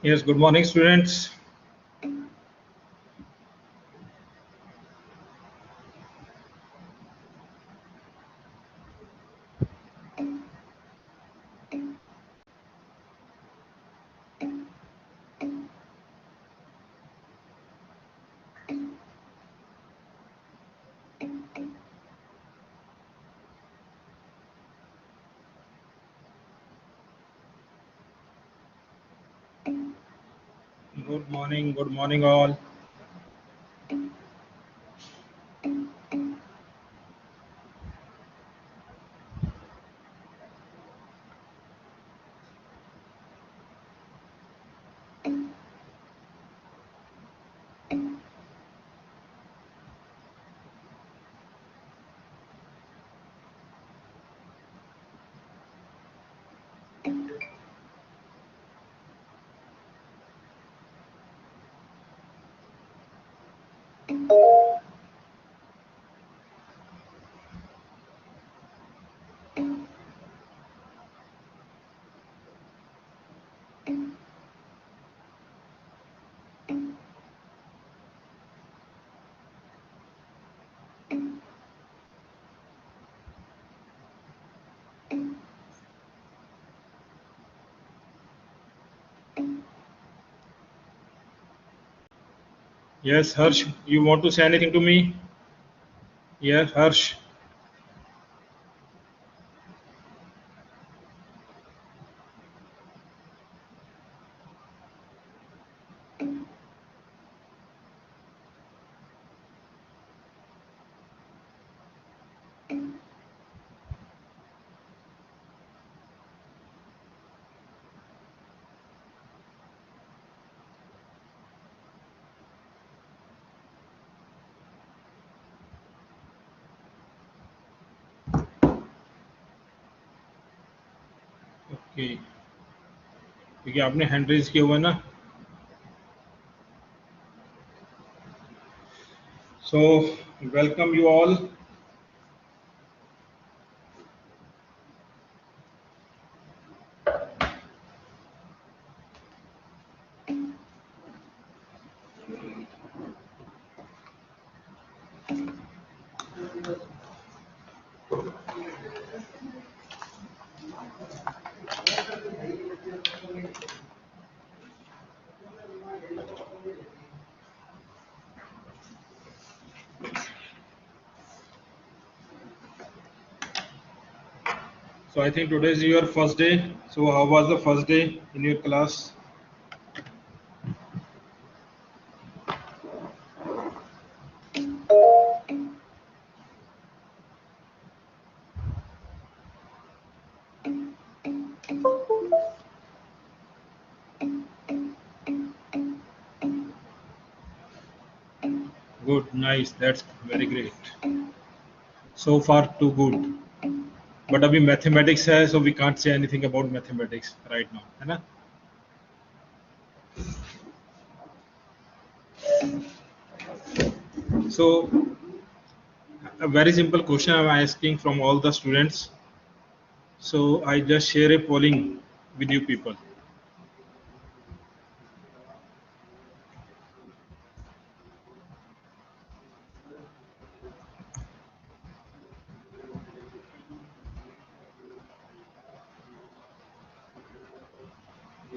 Yes, good morning, students. Good morning, all. Yes, Harsh, you want to say anything to me? Yes, Harsh. Okay, क्योंकि आपने hand raise किया हुआ है ना, so welcome you all. So I think today is your first day. So how was the first day in your class? Good, nice. That's very great. So far, too good. But अभी mathematics है, so we can't say anything about mathematics right now, है ना? So a very simple question I'm asking from all the students. So I just share a polling with you people.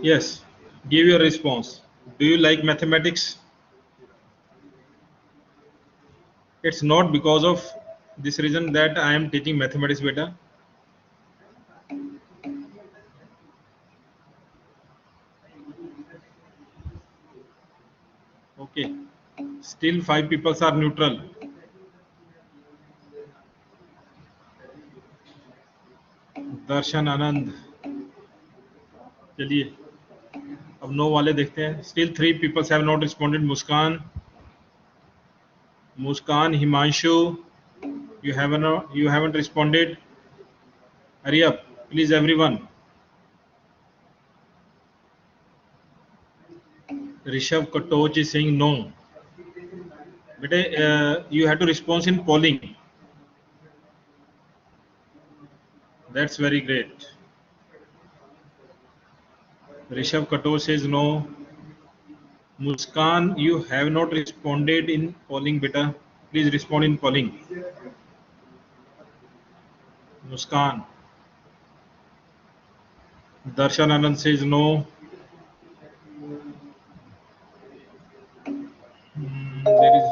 Yes, give your response. Do you like mathematics? It's not because of this reason that I am teaching mathematics better. Okay. Still five people are neutral. दर्शन आनंद. चलिए अब no वाले देखते हैं. Still three people have not responded. Muskan, Himanshu, you haven't responded. Hurry up, please everyone. Rishabh Katoch is saying no. But you have to respond in polling. That's very great. Rishabh Kato says no. Muskan, you have not responded in polling, beta. Please respond in polling. Muskan. Darshan Anand says no. There is,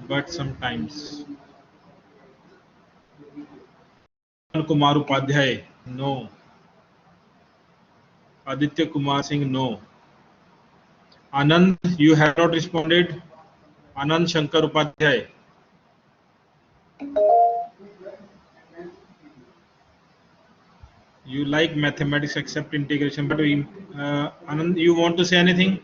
but sometimes. Kumar Upadhyay, no. Aditya Kumar Singh, no. Anand, you have not responded. Anand Shankar Upadhyay. You like mathematics except integration, but Anand, you want to say anything?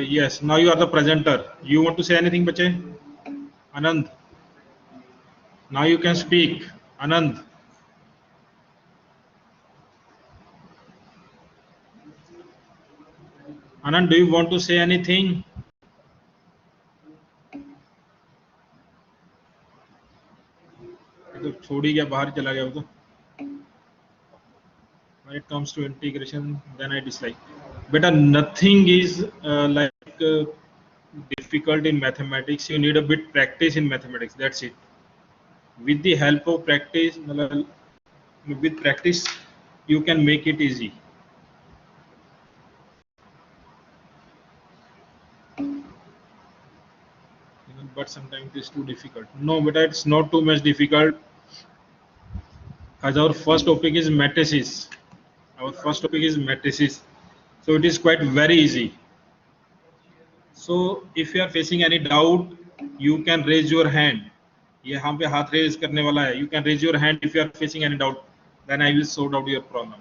Yes, now you are the presenter. You want to say anything, bache? Anand, now you can speak. Anand. Anand, do you want to say anything? तो छोड़ ही गया, बाहर चला गया वो तो. When it comes to integration, then I dislike. But nothing is difficult in mathematics. You need a bit practice in mathematics. That's it. With the help of practice, with practice, you can make it easy. But sometimes it's too difficult. No, but it's not too much difficult. As our first topic is matrices. Our first topic is matrices. So it is quite very easy. So if you are facing any doubt, you can raise your hand. यहाँ पे हाथ raise करने वाला है. You can raise your hand if you are facing any doubt. Then I will sort out your problem.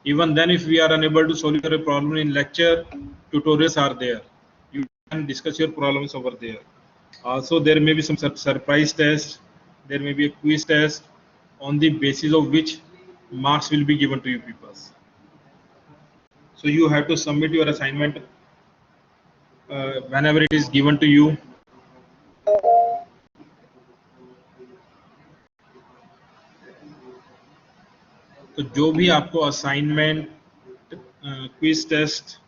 Even then, if we are unable to solve your problem in lecture, tutorials are there. You can discuss your problems over there. Also, there may be some surprise test. There may be a quiz test on the basis of which marks will be given to you people. So you have to submit your assignment whenever it is given to you. तो जो भी आपको assignment, quiz test,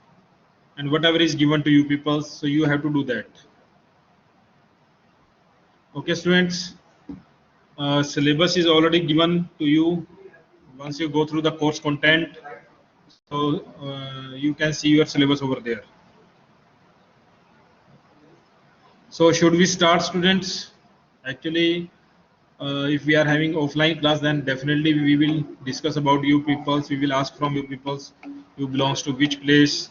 and whatever is given to you people, so you have to do that. Okay, students. Syllabus is already given to you. Once you go through the course content, so you can see your syllabus over there. So should we start, students? Actually, if we are having offline class, then definitely we will discuss about you peoples. We will ask from you peoples who belongs to which place,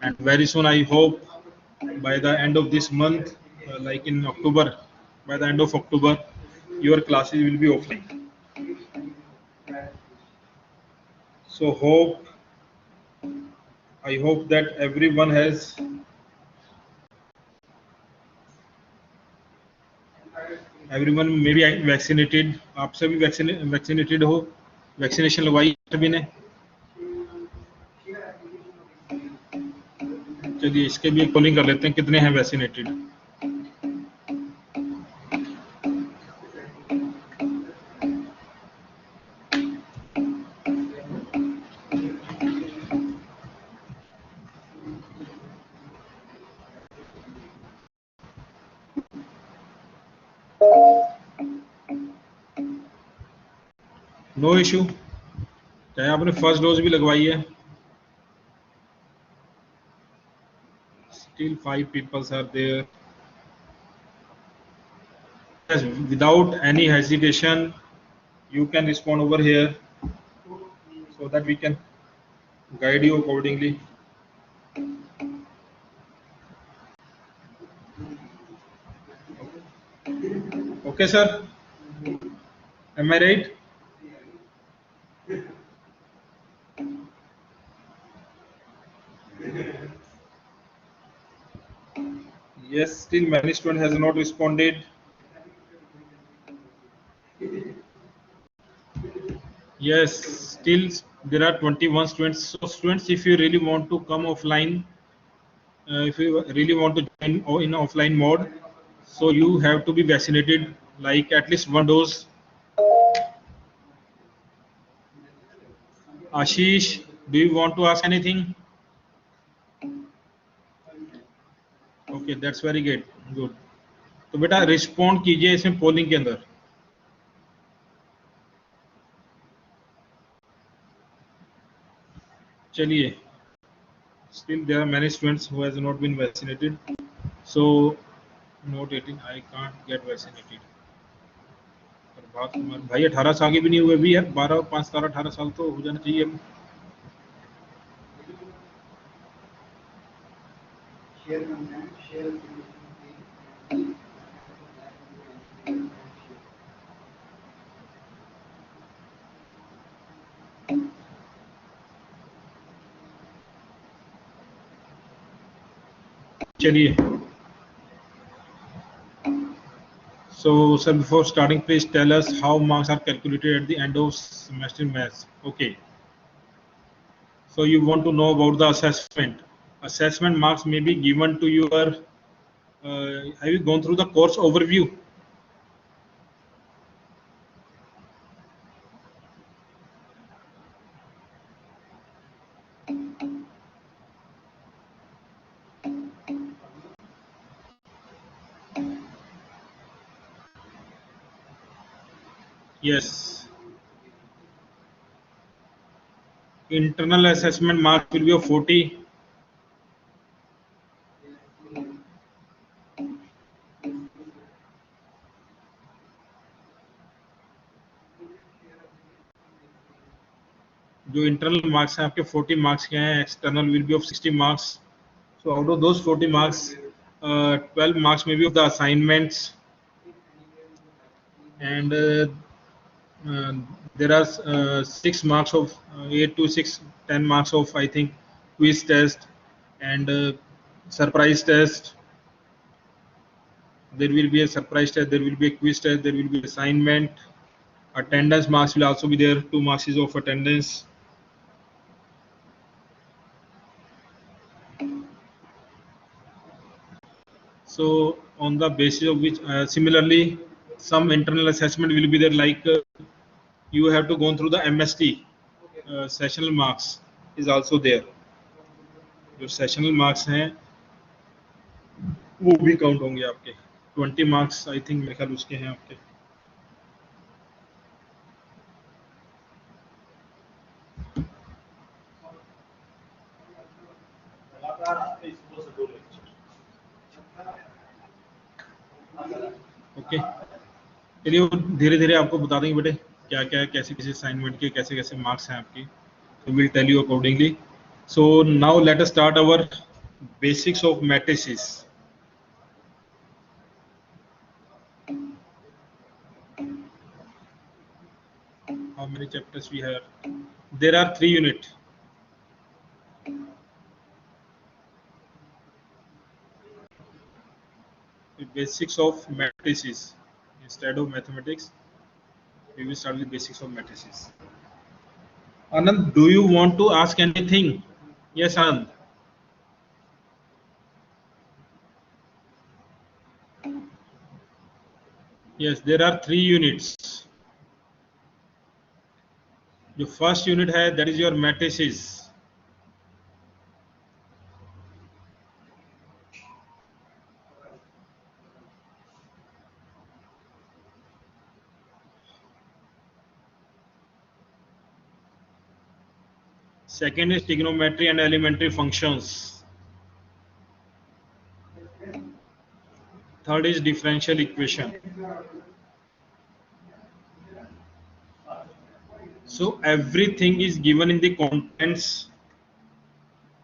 and very soon I hope by the end of this month, like in October, by the end of October, your classes will be offline. So I hope that everyone has may be vaccinated. आप सभी vaccinated हो, vaccination लगवाई सभी ने. चलिए इसके भी calling कर लेते हैं, कितने हैं वैक्सीनेटेड. नो इशू, चाहे आपने फर्स्ट डोज भी लगवाई है. Still 5 people are there. Yes, without any hesitation, you can respond over here so that we can guide you accordingly. Okay, sir. Am I right? Yes, still many students has not responded. Yes, still there are 21 students. So students, if you really want to come offline, if you really want to join in offline mode, so you have to be vaccinated, like at least one dose. Ashish, do you want to ask anything? Okay, that's very good. तो बेटा respond कीजिए इसमें polling के अंदर। चलिए, still there are many students who has not been vaccinated, so not 18, I can't get vaccinated। Prabhat Kumar भाई 18 साल के भी नहीं हुए भी यार, 12 5 17 18 साल तो हो जाना चाहिए अब। चलिए, so sir, before starting please tell us how marks are calculated at the end of semester maths. Okay, so you want to know about the assessment marks may be given to your have you gone through the course overview? Yes, internal assessment marks will be of 40, जो internal marks हैं आपके 40 marks के हैं, external will be of 60 marks. So out of those 40 marks 12 marks में be of the assignments and there are 6 marks of 8 to 6 10 marks of I think quiz test and surprise test. There will be a surprise test, there will be a quiz test, there will be assignment. Attendance marks will also be there, 2 marks is of attendance. So on the basis of which similarly some internal assessment will be there, like you have to go through the MST sessional marks is also there. जो sessional marks हैं वो भी count होंगे आपके, 20 marks I think मेरे ख्याल उसके हैं आपके। ओके, चलिए वो धीरे धीरे आपको बता देंगे बेटे क्या क्या कैसे कैसे असाइनमेंट के कैसे कैसे मार्क्स हैं आपकी, तो will tell you accordingly. So now let us start our basics of matrices. How many chapters we have? There are 3 units. The basics of matrices. Instead of mathematics, we will start with basics of matrices. Anand, do you want to ask anything? Yes, Anand. Yes, there are 3 units. जो first unit है that is your matrices. Second is trigonometry and elementary functions. Third is differential equation. So everything is given in the contents,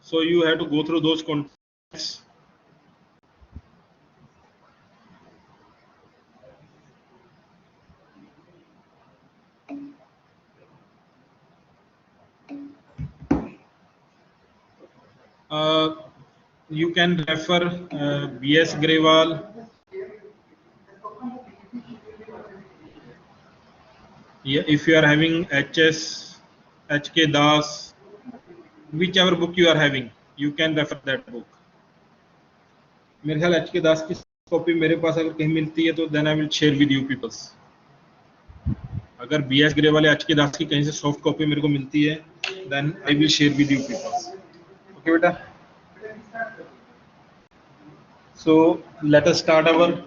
so you have to go through those contents. You can refer B.S. Grewal, if you are having H.S. H.K. Das, whichever book you are having, you can refer that book. मेरे ख्याल H.K. Das की copy मेरे पास अगर कहीं मिलती है तो then I will share with you peoples. अगर B.S. Grewal या H.K. Das की कहीं से सॉफ्ट कॉपी मेरे को मिलती है then I will share with you people. Okay, beta. So let us start our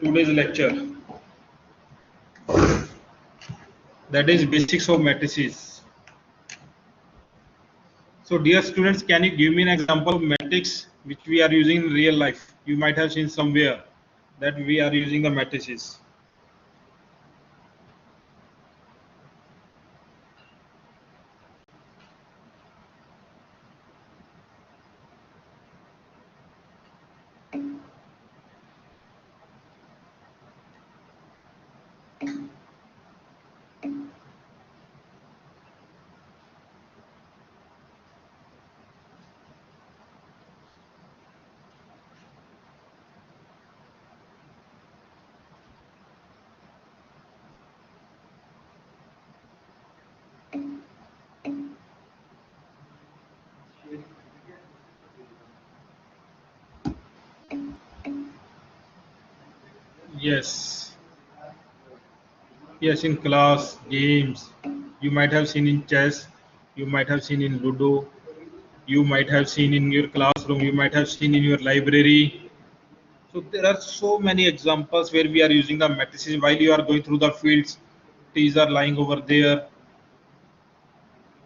today's lecture. That is basics of matrices. So dear students, can you give me an example of matrix which we are using in real life? You might have seen somewhere that we are using the matrices. Yes, yes, in class, games, you might have seen in chess, you might have seen in Ludo, you might have seen in your classroom, you might have seen in your library. So there are so many examples where we are using the matrices while you are going through the fields. Trees are lying over there.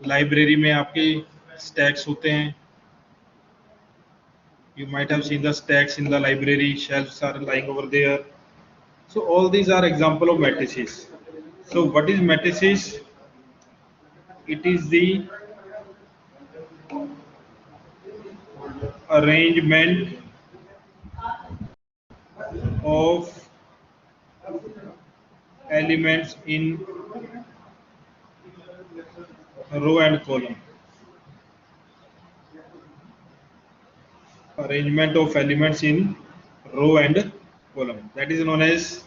Library में आपके stacks होते हैं. You might have seen the stacks in the library. Shelves are lying over there. So all these are example of matrices. So what is matrices? It is the arrangement of elements in row and column. Arrangement of elements in row and column. That is known as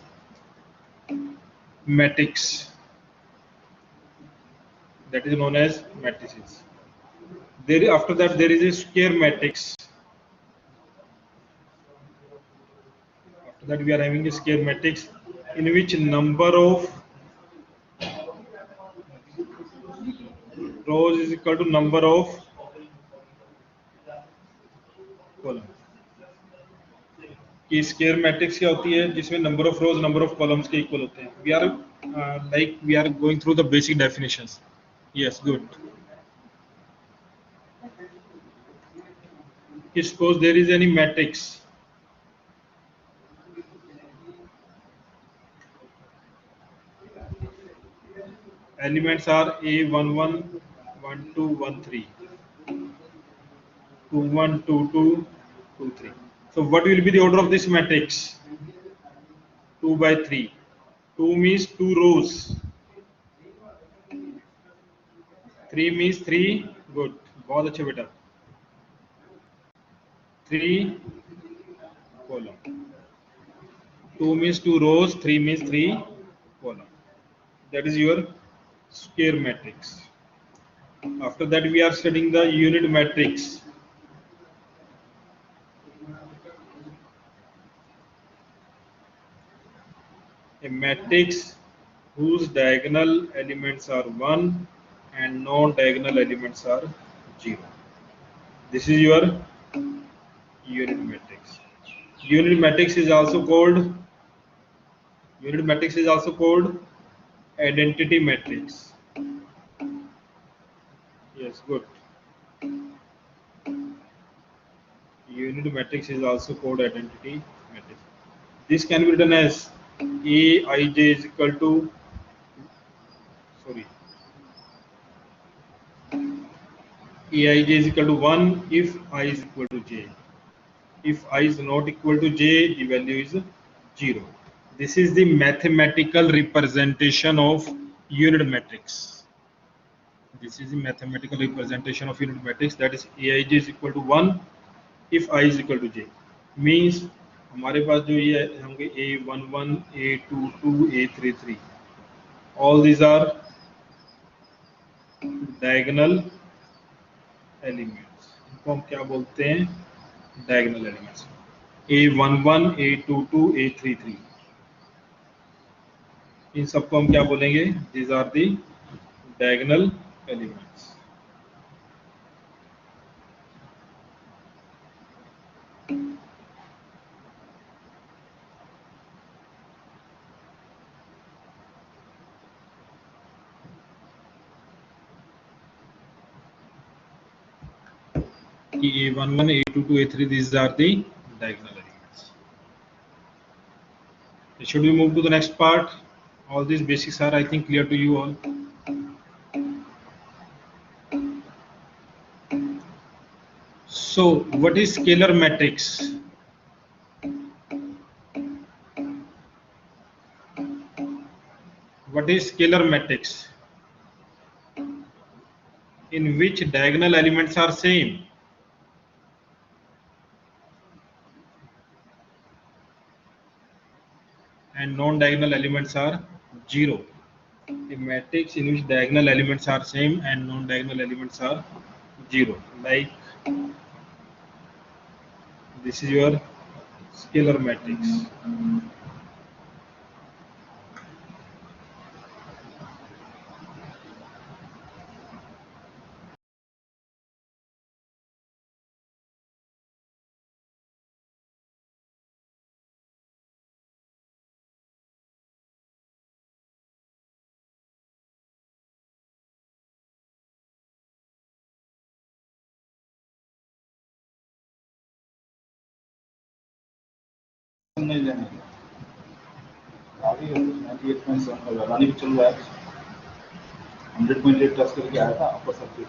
matrix. That is known as matrices. There, after that, there is a square matrix. After that, we are having a square matrix in which number of rows is equal to number of column. कि square matrix क्या होती है जिसमें number of rows number of columns के equal होते हैं. We are going through the basic definitions. Yes, good. Suppose there is any matrix. Elements are A11, 12, 13, 21, 22, 23. So what will be the order of this matrix? 2 by 3. 2 means 2 rows. 3 means 3. Good. बहुत अच्छे बेटा. 3 column. 2 means 2 rows. 3 means 3 column. That is your square matrix. After that, we are studying the unit matrix. A matrix whose diagonal elements are 1 and non-diagonal elements are 0. This is your unit matrix. Unit matrix is also called identity matrix. Yes, good. Unit matrix is also called identity matrix. This can be written as Aij is equal to, Aij is equal to 1 if I is equal to j. If I is not equal to j, the value is 0. This is the mathematical representation of unit matrix. This is the mathematical representation of unit matrix, that is Aij is equal to 1 if I is equal to j. Means हमारे पास जो ये होंगे A11, A22, A33, all these are diagonal elements. इनको हम क्या बोलते हैं? Diagonal elements. A11, A22, A33. इन सबको हम क्या बोलेंगे? These are the diagonal elements. A11, A22, A3, these are the diagonal elements. Should we move to the next part? All these basics are, I think, clear to you all. So, what is scalar matrix? What is scalar matrix? In which diagonal elements are same? And non-diagonal elements are 0. A matrix in which diagonal elements are same and non-diagonal elements are 0. Like this is your scalar matrix. नहीं लेने आगे 98.7 का रानी भी चल रहा है 100.8 touch करके आया था अपर सर्किट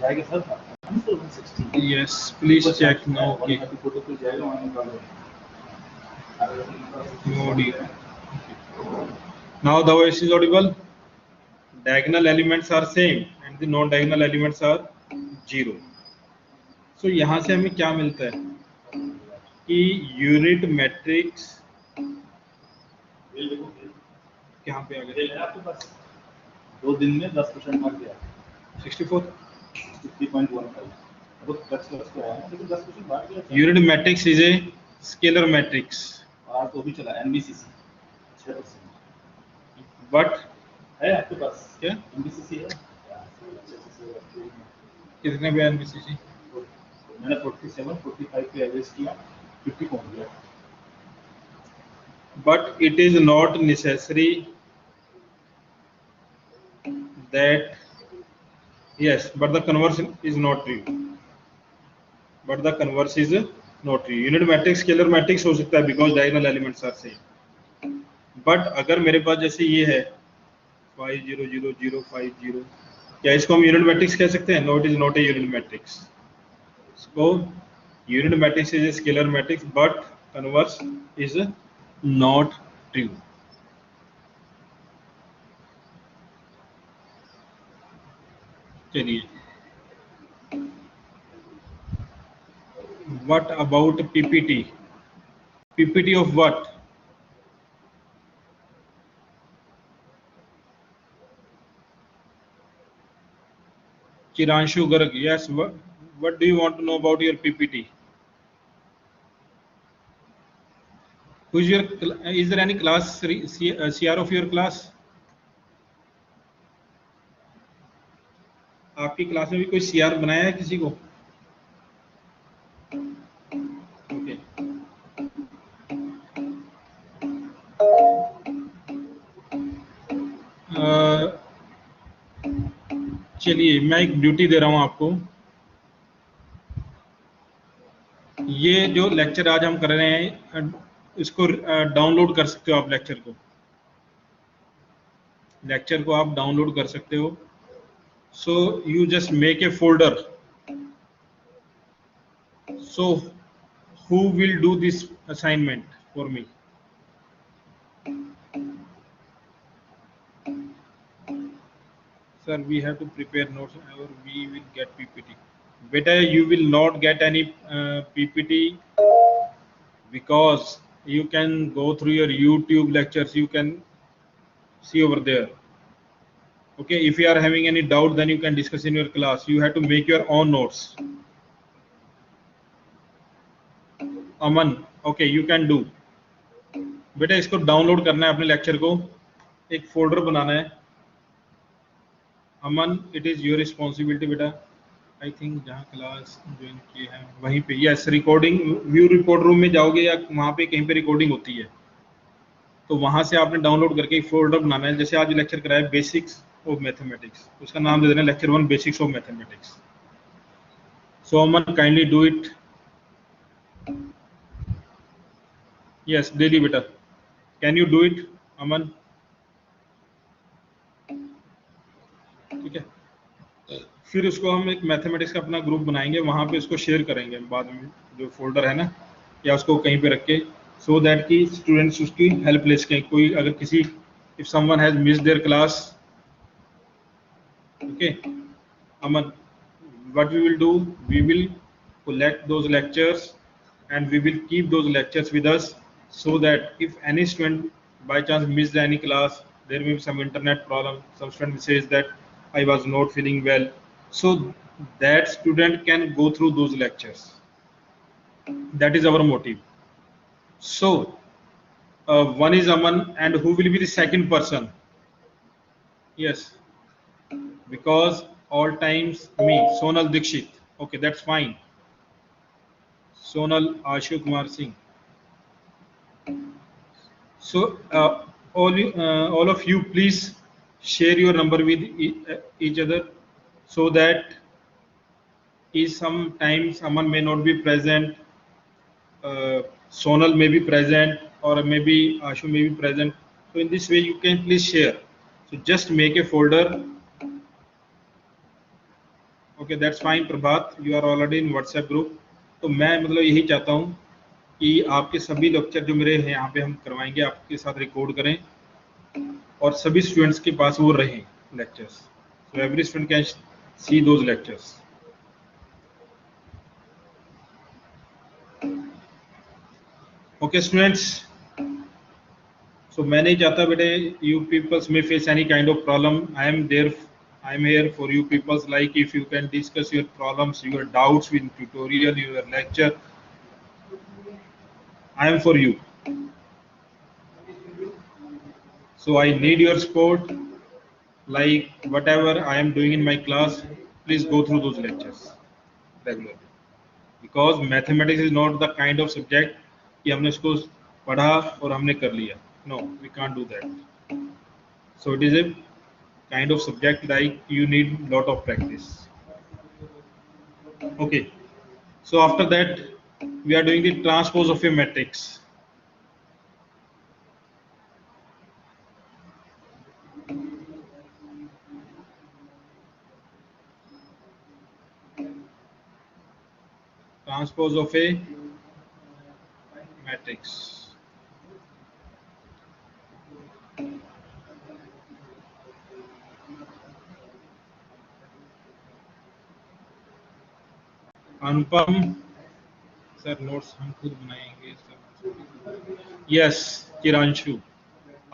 जाएगा सर था Yes, please check now. Okay. Photo पे जाएगा वहां निकाल No audio. Now the voice is audible. Diagonal elements are same and the non-diagonal elements are 0. So यहाँ से हमें क्या मिलता है कि यूनिट मैट्रिक्स कहाँ पे आ गया? आपके पास 2 दिन में 10% मार दिया 64 60.15 वो टच करके आया लेकिन 10% मार दिया unit matrix is a scalar matrix और तो भी चला एनबीसीसी 6% बट है आपके पास क्या एनबीसीसी है कितने पे एनबीसीसी मैंने 47 45 पे एवरेज किया 50 पहुंच गया but it is not necessary that yes but the converse is not true but the converse is not true unit matrix scalar matrix हो सकता है because diagonal elements are same but अगर मेरे पास जैसे ये है 500050 क्या इसको हम यूनिट मैट्रिक्स कह सकते हैं? No it is not a unit matrix इसको unit matrix is a scalar matrix but converse is not true चलिए what about PPT PPT of what Chiranshu Garg, yes. What do you want to know about your PPT? Who is your? Is there any class CR of your class? आपकी class में भी कोई CR बनाया है किसी को? Okay. चलिए मैं एक ड्यूटी दे रहा हूं आपको ये जो लेक्चर आज हम कर रहे हैं इसको डाउनलोड कर सकते हो आप लेक्चर को आप डाउनलोड कर सकते हो so you just make a folder so who will do this assignment for me sir we have to prepare notes or we will get PPT beta you will not get any PPT because you can go through your YouTube lectures you can see over there okay if you are having any doubt then you can discuss in your class you have to make your own notes Aman okay you can do बेटा इसको download करना है अपने lecture को एक folder बनाना है अमन, it is your responsibility बेटा। I think जहाँ क्लास ज्वाइन की है वहीं पे, yes, recording view record room में जाओगे या वहाँ पे कहीं पे रिकॉर्डिंग होती है, तो वहाँ से आपने डाउनलोड करके एक फोल्डर बनाना है। जैसे आज लेक्चर कराया बेसिक्स ऑफ मैथमेटिक्स, उसका नाम दे देना lecture 1 basics of mathematics. So Aman kindly do it. Yes daily बेटा, कैन यू डू इट अमन? ठीक है, फिर उसको हम एक मैथमेटिक्स का अपना ग्रुप बनाएंगे, वहाँ पे उसको शेयर करेंगे बाद में, जो फोल्डर है ना, या उसको कहीं पे रख के, सो दैट कि स्टूडेंट्स उसकी हेल्प ले सकें। कोई अगर किसी, if someone has missed their class, okay Aman, what we will do, we will collect those lectures and we will keep those lectures with us, so that if any student by chance missed any class, there may be some internet problem, some student says that I was not feeling well, so that student can go through those lectures. That is our motive. So one is Aman, and who will be the second person? Yes, because all times me, Sonal Dikshit. Okay, that's fine. Sonal Ashu Kumar Singh. So all of you, please share your number with each other, so that is sometimes someone may not be present, Sonal may be present, or maybe Ashu may be present. So in this way, you can please share. So just make a folder. Okay, that's fine. Prabhat, you are already in WhatsApp group. तो मैं मतलब यही चाहता हूँ कि आपके सभी lecture जो मेरे हैं यहाँ पे हम करवाएंगे, आपके साथ रिकॉर्ड करें और सभी स्टूडेंट्स के पास वो रहें lectures, so every student can see those lectures. Okay students, so मैं नहीं चाहता बेटे you peoples may face any kind of problem. I am here for you peoples, like if you can discuss your problems, your doubts with tutorial, your lecture, I am for you. So I need your support, like whatever I am doing in my class, please go through those lectures regularly, because mathematics is not the kind of subject कि हमने इसको पढ़ा और हमने कर लिया. No, we can't do that. So it is a kind of subject like you need lot of practice. Okay, so after that we are doing the transpose of a matrix. Transpose of a matrix. Anupam sir, notes हम खुद बनाएंगे sir. Yes किरांशु,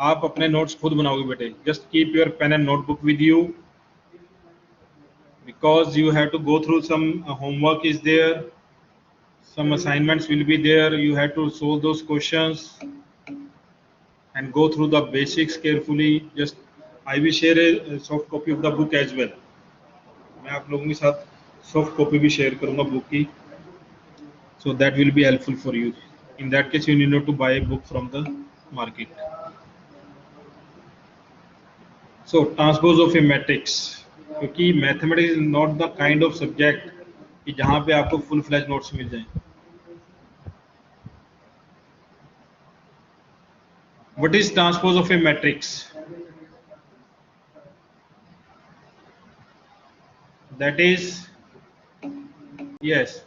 आप अपने notes खुद बनाओगे बेटे. Just keep your pen and notebook with you, because you have to go through some homework is there, some assignments will be there, you have to solve those questions and go through the basics carefully. Just I will share a soft copy of the book as well. मैं आप लोगों के साथ soft copy भी share करूंगा book की, so that will be helpful for you. In that case you need not to buy a book from the market. So transpose of a matrix, क्योंकि mathematics is not the kind of subject कि जहाँ पे आपको full flash notes मिल जाएं. What is transpose of a matrix? That is, yes,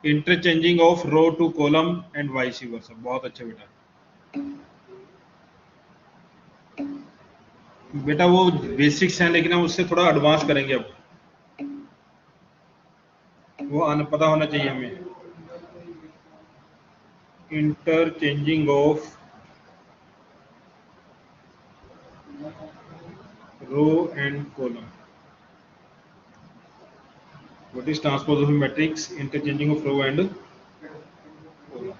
interchanging of row to column and vice versa. बहुत अच्छा बेटा. बेटा वो बेसिक्स हैं, लेकिन हम उससे थोड़ा एडवांस करेंगे. अब वो पता होना चाहिए हमें. Interchanging of row and column. What is transpose of a matrix? Interchanging of row and column.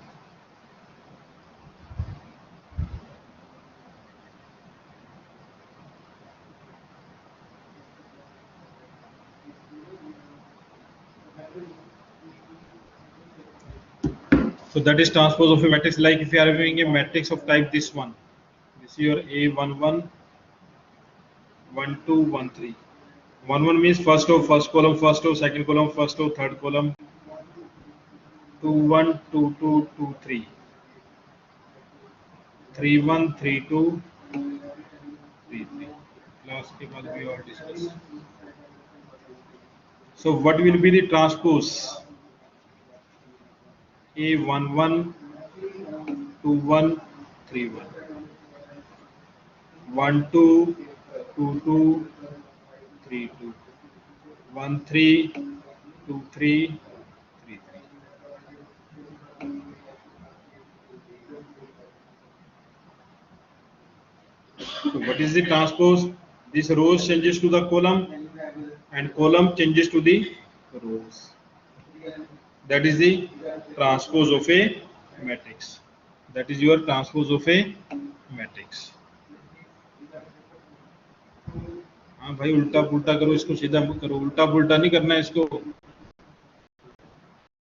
So that is transpose of a matrix. Like if you are having a matrix of type this one, this is your A11, 1 2 1 3. 1 1 means first row, first column, first row, second column, first row, third column. 2 1 2 2 2 3. 3 1 3 2 3 3. Class के बाद we all discuss. So what will be the transpose? A11 21 31. 1 2 2 2 3 2. 1 3 2 3 3 3. So what is the transpose? This rows changes to the column and column changes to the rows. That is the transpose of a matrix. That is your transpose of a matrix. हाँ भाई, उल्टा पुल्टा करो इसको, सीधा करो, उल्टा पुल्टा नहीं करना है इसको।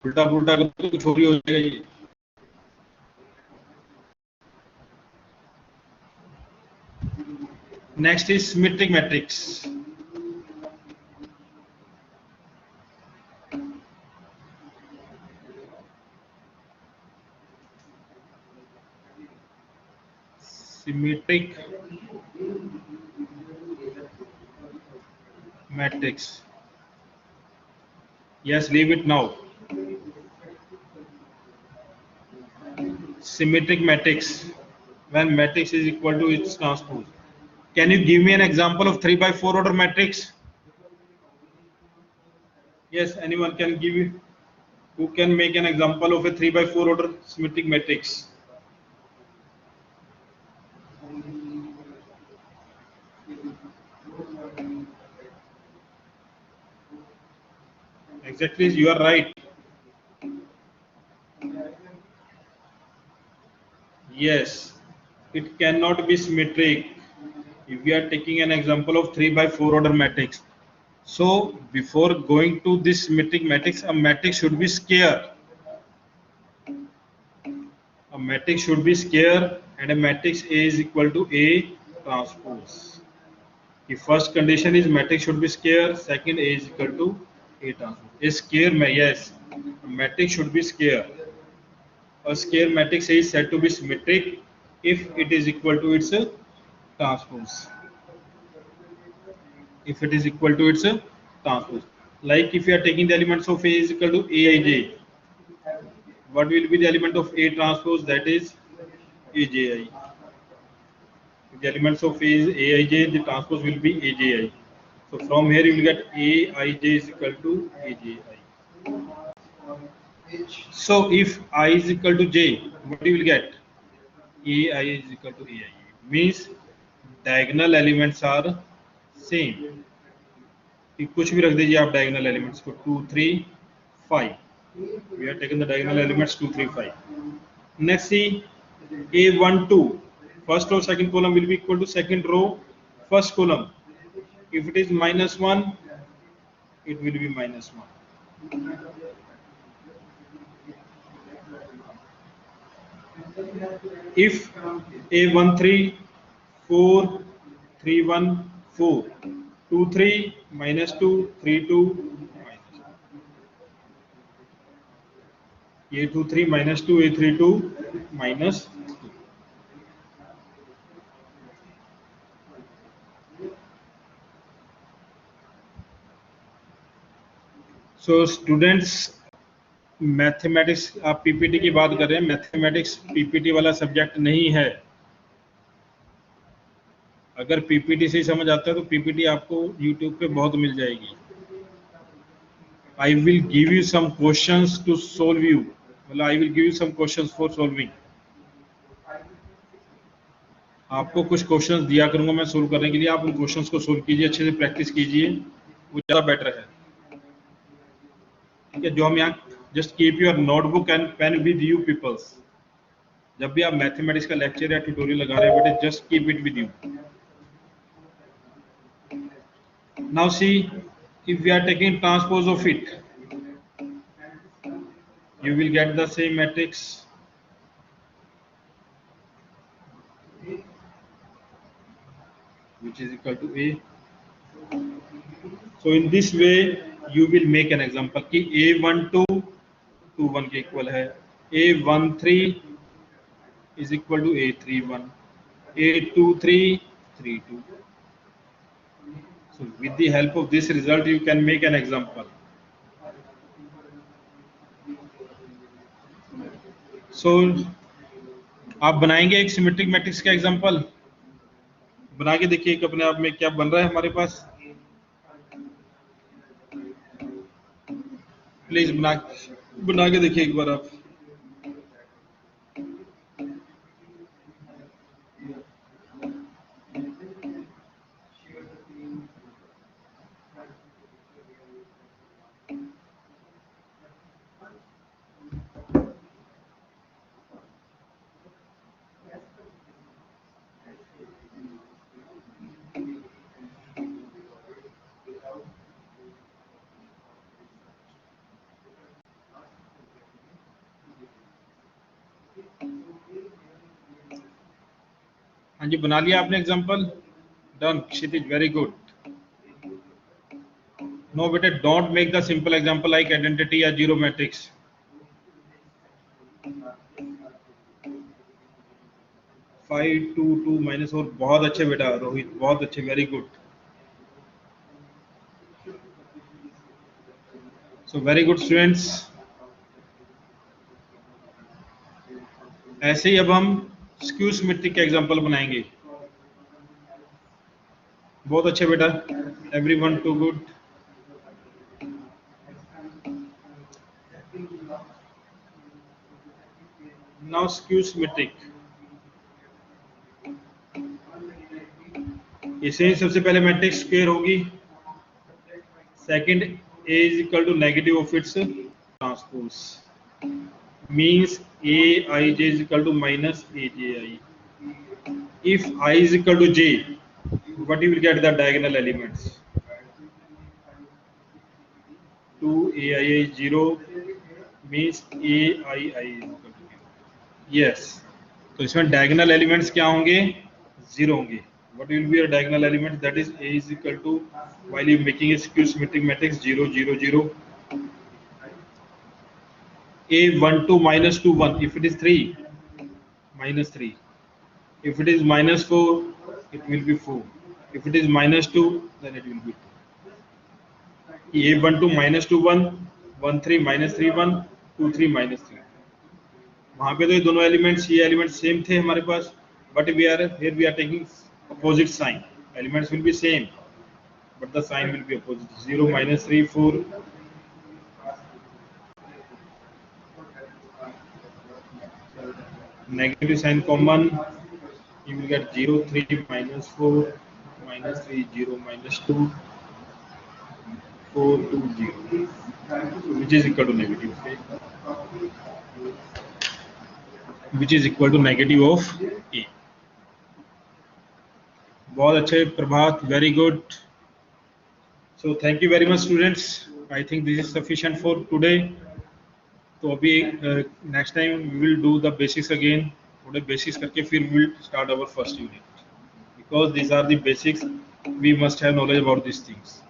उल्टा पुल्टा करो तो कुछ और ही हो जाएगा ये। Next is symmetric matrix. Symmetric matrix. Yes, leave it now. Symmetric matrix. When matrix is equal to its transpose. Can you give me an example of 3 by 4 order matrix? Yes, anyone can give you. Who can make an example of a 3 by 4 order symmetric matrix? Exactly, you are right. Yes, it cannot be symmetric if we are taking an example of 3 by 4 order matrix. So before going to this symmetric matrix, a matrix should be square. A matrix should be square and a matrix A is equal to A transpose. The first condition is matrix should be square, second A is equal to A transpose. A square, yes, a matrix should be square. A square matrix is said to be symmetric if it is equal to its transpose. If it is equal to its transpose. Like if you are taking the elements of A is equal to Aij, what will be the element of A transpose? That is Aji. If the elements of A is Aij, the transpose will be Aji. So from here you will get Aij is equal to Aji. So if I is equal to J, what you will get? Ai is equal to Ai. Means diagonal elements are same. कुछ भी रख दीजिए आप diagonal elements को 2 3 5. We are taking the diagonal elements 2 3 5. Next see A1 2. First row second column will be equal to second row first column. If it is -1, it will be -1. If A13 4 3 1 4 2 3 -2 3 2 A23 -2 A32 -2. So students, mathematics आप PPT की बात कर रहे हैं, mathematics PPT वाला subject नहीं है। अगर पीपीटी से समझ आता है तो पीपीटी आपको यूट्यूब पे बहुत मिल जाएगी। I will give you some questions to solve you, मतलब I will give you some questions for solving. आपको कुछ क्वेश्चंस दिया करूंगा मैं सोल्व करने के लिए, आप उन क्वेश्चंस को सोल्व कीजिए, अच्छे से प्रैक्टिस कीजिए, वो ज़्यादा बेटर है। ठीक है, जो हम यहाँ just keep your notebook and pen with you peoples. जब भी आप मैथमेटिक्स का लेक्चर या ट्यूटोरियल लगा रहे हैं बेटे, just keep it with you. Now see if we are taking transpose of it, you will get the same matrix which is equal to A. So in this way you will make an example कि A12 21 के equal है, A13 is equal to A31, A23 32. So with the help of this result you can make an example. So आप बनाएंगे एक symmetric matrix का example, बना के देखिए कि अपने आप में क्या बन रहा है हमारे पास। प्लीज बना के देखिए एक बार आप। हाँ जी, बना लिया आपने example? Done Kshitij, very good. No बेटे, don't make the simple example like identity या zero matrix. Five two two minus और बहुत अच्छे बेटा रोहित, बहुत अच्छे, very good. So very good students. ऐसे ही अब हम स्क्यू सिमेट्रिक का एग्जांपल बनाएंगे। बहुत अच्छे बेटा, everyone too good. Now skew symmetric, इसे सबसे पहले मैट्रिक्स स्क्वायर होगी, second A is equal to negative of its transpose, means Aij is equal to minus Aji. If I is equal to j, what you will get the diagonal elements? 2Ai is 0, means Aii is equal to 0. Yes, तो इसमें diagonal elements क्या होंगे? 0 होंगे. What will be a diagonal element? That is A is equal to, while you making a skew symmetric matrix, 0 0 0. A12 minus 2 1. If it is 3, minus 3. If it is minus 4, it will be 4. If it is minus 2, then it will be 2. A12 minus 2 1, 1 3 minus 3 1, 2 3 minus 3. वहां पे तो ये दोनों elements, ये elements same थे हमारे पास, but we are here we are taking opposite sign. Elements will be same, but the sign will be opposite. 0 minus 3 4. Negative sign common, you will get 0 3 minus 4 minus 3 0 minus 2 4 2 0, which is equal to negative, okay? Which is equal to negative of A. बहुत अच्छे Prabhat, very good. So thank you very much students, I think this is sufficient for today. तो अभी next time we will do the basics again, थोड़े basics करके फिर we will start our first unit, because this are the basics, we must have knowledge about this things.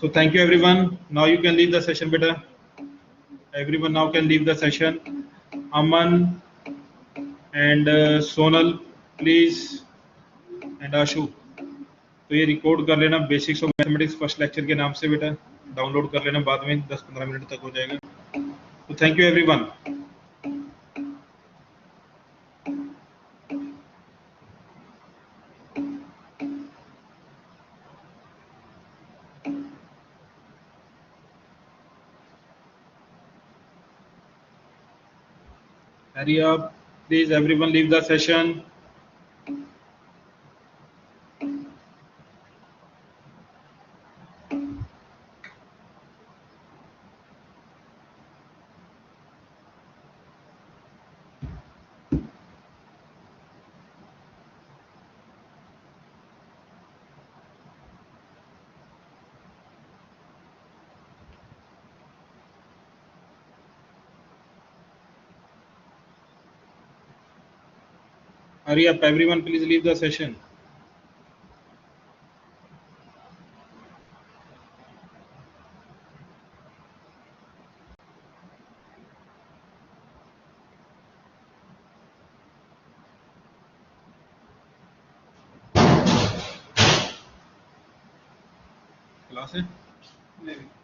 So thank you everyone, now you can leave the session बेटा, everyone now can leave the session. Aman and Sonal please, and आशु, तो ये record कर लेना, basics of mathematics first lecture के नाम से बेटा, download कर लेना, बाद में 10-15 मिनट तक हो जाएगा। तो thank you everyone. Hurry up, please everyone leave the session. Hurry up everyone, please leave the session. Class है नहीं